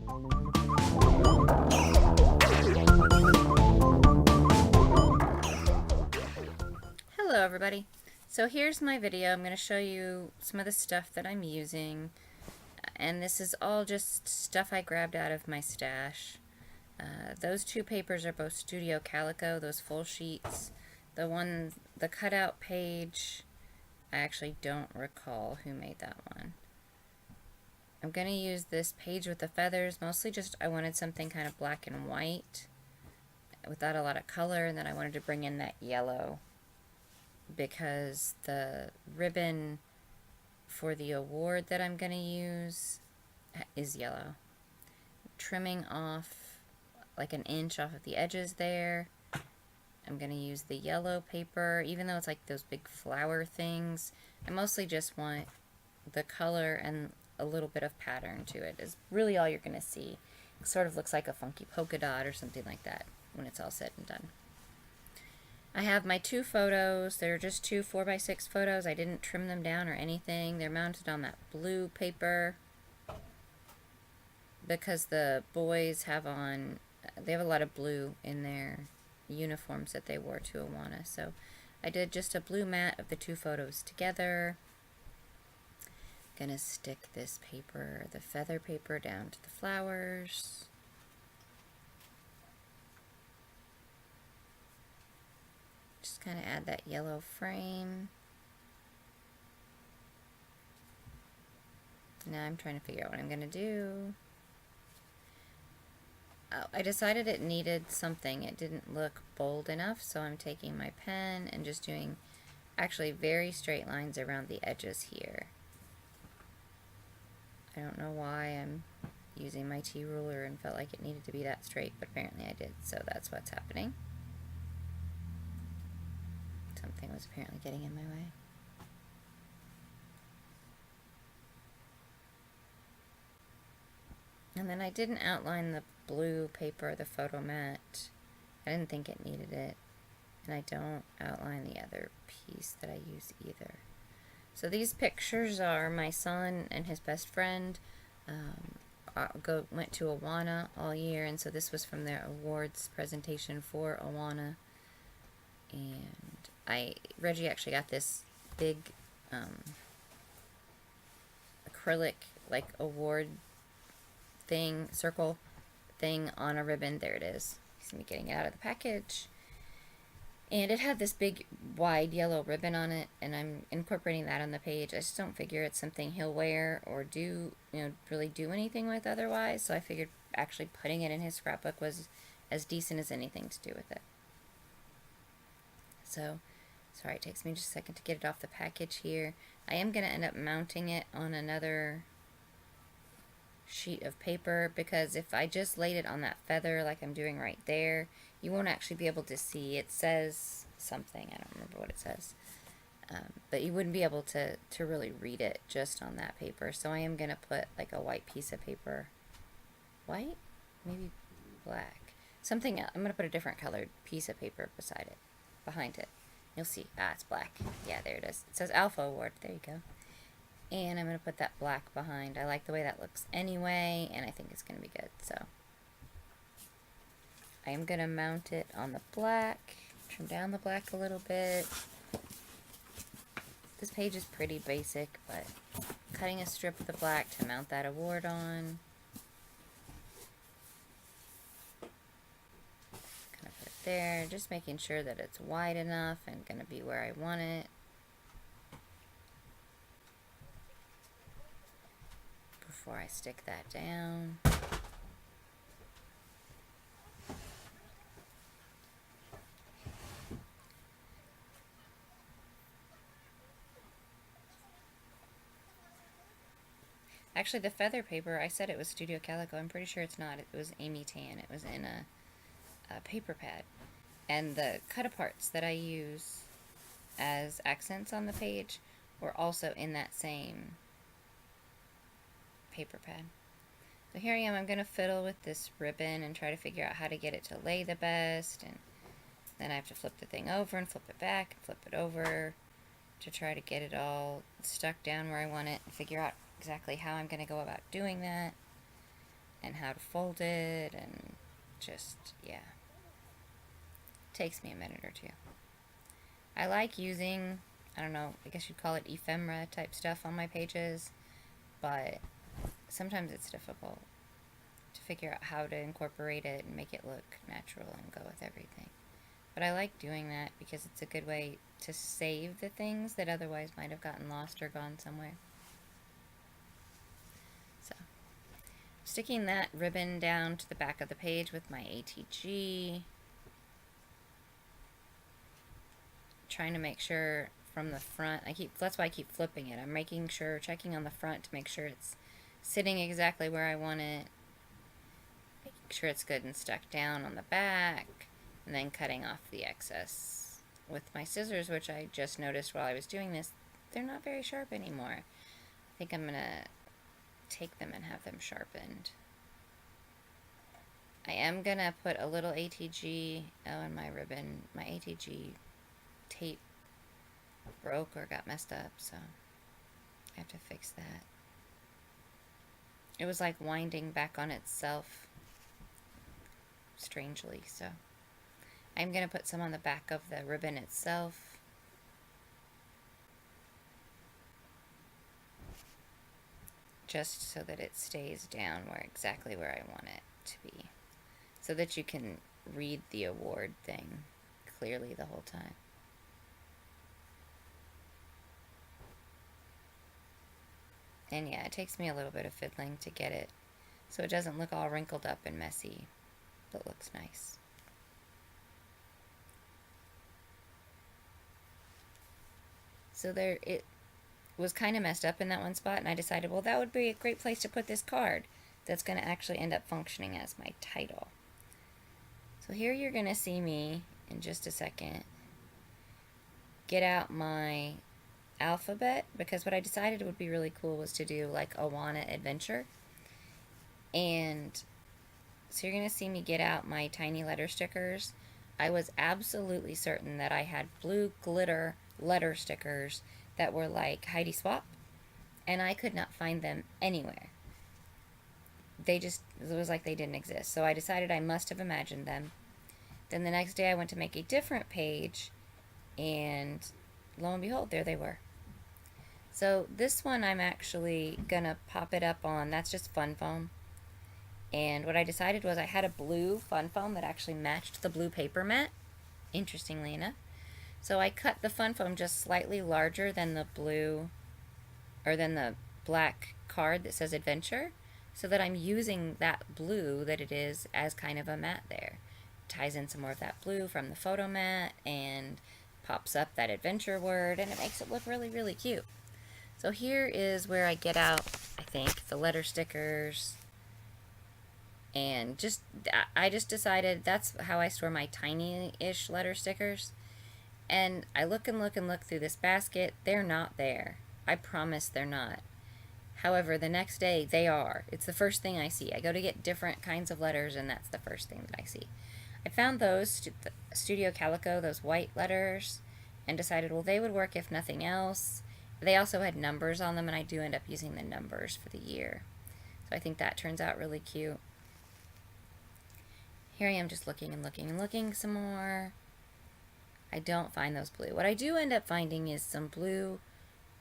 Hello everybody. So here's my video. I'm going to show you some of the stuff that I'm using, and this is all just stuff I grabbed out of my stash. Those two papers are both Studio Calico, those full sheets. The cutout page, I actually don't recall who made that one. I'm going to use this page with the feathers, mostly just I wanted something kind of black and white without a lot of color, and then I wanted to bring in that yellow because the ribbon for the award that I'm going to use is yellow. Trimming off like an inch off of the edges there. I'm going to use the yellow paper, even though it's like those big flower things. I mostly just want the color and a little bit of pattern to it is really all you're going to see. It sort of looks like a funky polka dot or something like that when it's all said and done. I have my two photos. They're just two 4x6 photos. I didn't trim them down or anything. They're mounted on that blue paper because the boys have on, they have a lot of blue in their uniforms that they wore to AWANA. So I did just a blue mat of the two photos together. Gonna stick this paper, the feather paper, down to the flowers. Just kind of add that yellow frame. Now I'm trying to figure out what I'm going to do. Oh, I decided it needed something. It didn't look bold enough, so I'm taking my pen and just doing actually very straight lines around the edges here. I don't know why I'm using my T-ruler and felt like it needed to be that straight, but apparently I did, so that's what's happening. Something was apparently getting in my way. And then I didn't outline the blue paper, the photo mat. I didn't think it needed it. And I don't outline the other piece that I use either. So these pictures are my son and his best friend. Went to AWANA all year, and so this was from their awards presentation for AWANA. And Reggie actually got this big acrylic like award thing, circle thing on a ribbon. There it is. He's gonna be getting it out of the package. And it had this big wide yellow ribbon on it, and I'm incorporating that on the page. I just don't figure it's something he'll wear or do, really do anything with otherwise. So I figured actually putting it in his scrapbook was as decent as anything to do with it. So, sorry, it takes me just a second to get it off the package here. I am going to end up mounting it on another sheet of paper, because if I just laid it on that feather like I'm doing right there, you won't actually be able to see. It says something, I don't remember what it says, but you wouldn't be able to really read it just on that paper. So I am going to put like a white piece of paper, white, maybe black, something else. I'm going to put a different colored piece of paper beside it, behind it. You'll see, it's black. Yeah, there it is. It says Alpha Award, there you go. And I'm going to put that black behind. I like the way that looks anyway, and I think it's going to be good. So I am going to mount it on the black, trim down the black a little bit. This page is pretty basic, but cutting a strip of the black to mount that award on. Kind of put it there, just making sure that it's wide enough and going to be where I want it. Before I stick that down. Actually, the feather paper, I said it was Studio Calico. I'm pretty sure it's not. It was Amy Tan. It was in a paper pad. And the cut-aparts that I use as accents on the page were also in that same paper pad. So here I am. I'm going to fiddle with this ribbon and try to figure out how to get it to lay the best. And then I have to flip the thing over and flip it back and flip it over to try to get it all stuck down where I want it and figure out exactly how I'm going to go about doing that. and how to fold it, and just, yeah. Takes me a minute or two. I like using, I don't know, I guess you'd call it ephemera type stuff on my pages, but sometimes it's difficult to figure out how to incorporate it and make it look natural and go with everything. But I like doing that because it's a good way to save the things that otherwise might have gotten lost or gone somewhere. So, sticking that ribbon down to the back of the page with my ATG. Trying to make sure from the front, that's why I keep flipping it. I'm making sure, checking on the front to make sure it's sitting exactly where I want it. Making sure it's good and stuck down on the back. And then cutting off the excess with my scissors, which I just noticed while I was doing this, they're not very sharp anymore. I think I'm gonna take them and have them sharpened. I am gonna put a little ATG in my ribbon. My ATG tape broke or got messed up, so I have to fix that. It was like winding back on itself strangely, so I'm going to put some on the back of the ribbon itself. Just so that it stays down exactly where I want it to be. So that you can read the award thing clearly the whole time. And yeah, it takes me a little bit of fiddling to get it so it doesn't look all wrinkled up and messy, but looks nice. So there, it was kind of messed up in that one spot, and I decided, well, that would be a great place to put this card that's going to actually end up functioning as my title. So here you're going to see me, in just a second, get out my alphabet, because what I decided would be really cool was to do like AWANA adventure. And so you're going to see me get out my tiny letter stickers. I was absolutely certain that I had blue glitter letter stickers that were like Heidi Swap, and I could not find them anywhere. It was like they didn't exist. So I decided I must have imagined them. Then the next day I went to make a different page, and lo and behold, there they were. So this one I'm actually gonna pop it up on, that's just fun foam. And what I decided was I had a blue fun foam that actually matched the blue paper mat, interestingly enough. So I cut the fun foam just slightly larger than the blue, or than the black card that says adventure, so that I'm using that blue that it is as kind of a mat there. Ties in some more of that blue from the photo mat and pops up that adventure word, and it makes it look really, really cute. So here is where I get out, I think, the letter stickers. And I just decided that's how I store my tiny-ish letter stickers. And I look and look and look through this basket. They're not there. I promise they're not. However, the next day, they are. It's the first thing I see. I go to get different kinds of letters, and that's the first thing that I see. I found those, Studio Calico, those white letters, and decided, well, they would work if nothing else. They also had numbers on them, and I do end up using the numbers for the year. So I think that turns out really cute. Here I am just looking and looking and looking some more. I don't find those blue. What I do end up finding is some blue,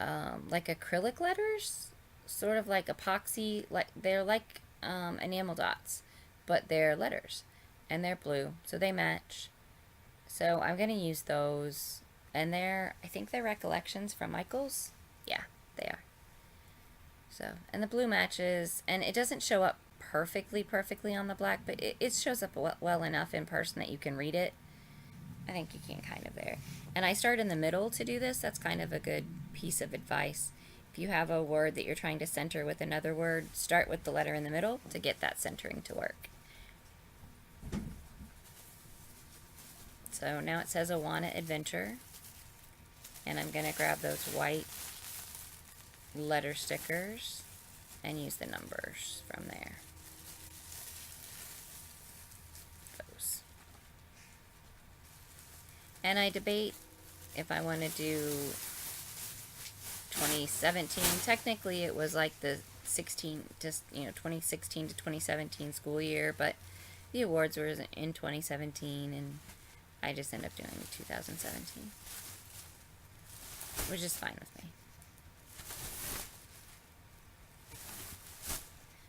like acrylic letters, sort of like epoxy, they're like enamel dots, but they're letters, and they're blue, so they match. So I'm going to use those, and I think they're recollections from Michael's. Yeah, they are. So, and the blue matches, and it doesn't show up perfectly on the black, but it shows up well enough in person that you can read it. I think you can kind of there. And I start in the middle to do this. That's kind of a good piece of advice. If you have a word that you're trying to center with another word, start with the letter in the middle to get that centering to work. So now it says AWANA Adventure. And I'm going to grab those white letter stickers and use the numbers from there. And I debate if I want to do 2017. Technically, it was like the 2016 to 2017 school year, but the awards were in 2017, and I just ended up doing 2017, which is fine with me.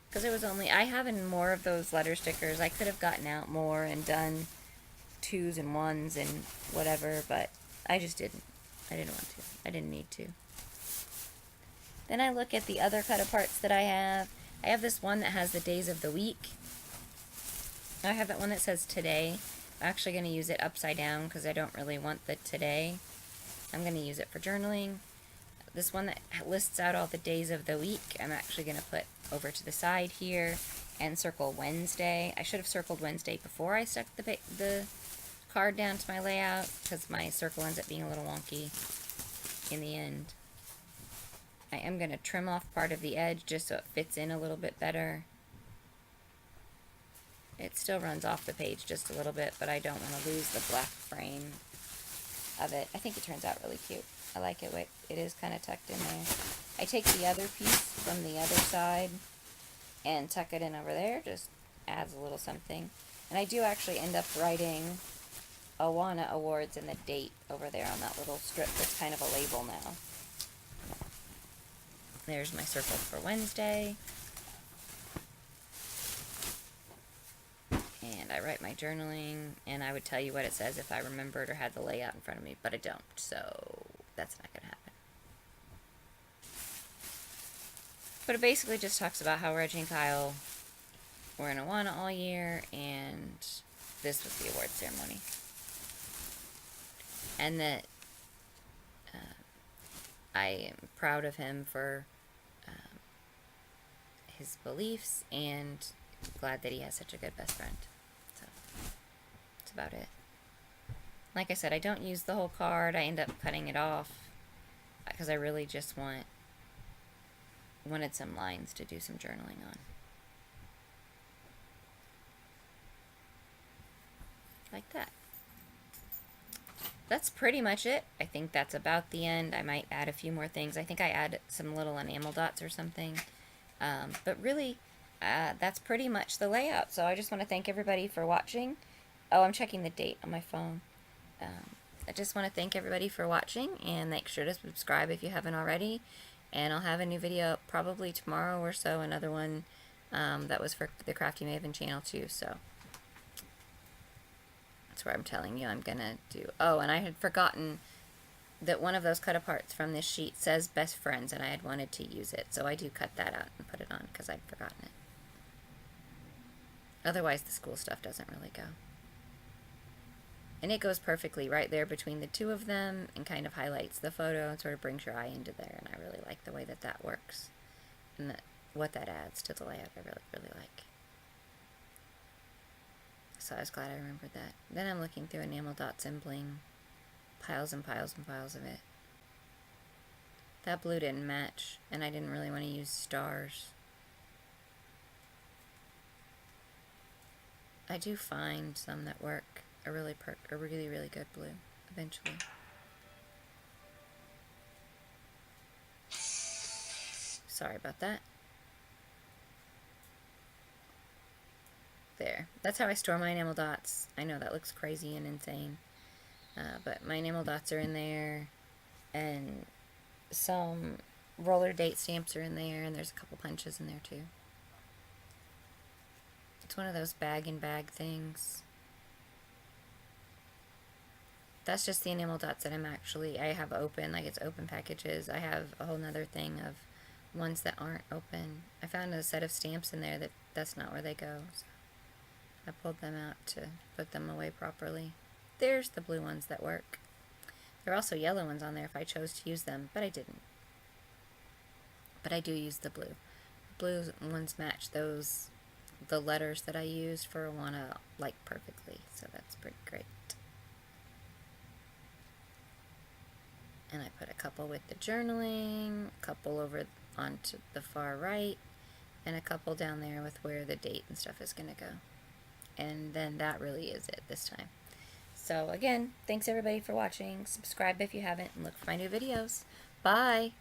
Because it was only, I have more of those letter stickers. I could have gotten out more and done 2s and 1s and whatever, but I just didn't. I didn't want to. I didn't need to. Then I look at the other cut-aparts that I have. I have this one that has the days of the week. I have that one that says today. I'm actually going to use it upside down because I don't really want the today. I'm going to use it for journaling. This one that lists out all the days of the week, I'm actually going to put over to the side here and circle Wednesday. I should have circled Wednesday before I stuck the card down to my layout because my circle ends up being a little wonky in the end. I am going to trim off part of the edge just so it fits in a little bit better. It still runs off the page just a little bit, but I don't want to lose the black frame of it. I think it turns out really cute. I like it. It is kind of tucked in there. I take the other piece from the other side and tuck it in over there. Just adds a little something. And I do actually end up writing AWANA awards and the date over there on that little strip that's kind of a label now. There's my circle for Wednesday. And I write my journaling, and I would tell you what it says if I remembered or had the layout in front of me, but I don't, so that's not going to happen. But it basically just talks about how Reggie and Kyle were in AWANA all year, and this was the award ceremony. And that I am proud of him for his beliefs, and glad that he has such a good best friend. So, that's about it. Like I said, I don't use the whole card. I end up cutting it off because I really just wanted some lines to do some journaling on. Like that. That's pretty much it. I think that's about the end. I might add a few more things. I think I add some little enamel dots or something. But really, that's pretty much the layout. So I just want to thank everybody for watching. Oh, I'm checking the date on my phone. I just want to thank everybody for watching, and make sure to subscribe if you haven't already. And I'll have a new video up probably tomorrow or so, another one that was for the Crafty Maven channel too. So that's where I'm telling you I'm going to do. Oh, and I had forgotten that one of those cut aparts from this sheet says best friends, and I had wanted to use it. So I do cut that out and put it on because I'd forgotten it. Otherwise, the school stuff doesn't really go. And it goes perfectly right there between the two of them and kind of highlights the photo and sort of brings your eye into there. And I really like the way that that works. And what that adds to the layout, I really, really like. So I was glad I remembered that. Then I'm looking through enamel dots and bling. Piles and piles and piles of it. That blue didn't match, and I didn't really want to use stars. I do find some that work a really, really good blue eventually. Sorry about that. There. That's how I store my enamel dots. I know that looks crazy and insane. But my enamel dots are in there, and some roller date stamps are in there, and there's a couple punches in there too. It's one of those bag-in-bag things. That's just the enamel dots that I have open, like it's open packages. I have a whole nother thing of ones that aren't open. I found a set of stamps in there that's not where they go, so I pulled them out to put them away properly. There's the blue ones that work. There are also yellow ones on there if I chose to use them, but I didn't. But I do use the blue. Blue ones match the letters that I used for AWANA like perfectly, so that's pretty great. And I put a couple with the journaling, a couple over onto the far right, and a couple down there with where the date and stuff is going to go. And then that really is it this time. So again, thanks everybody for watching. Subscribe if you haven't, and look for my new videos. Bye!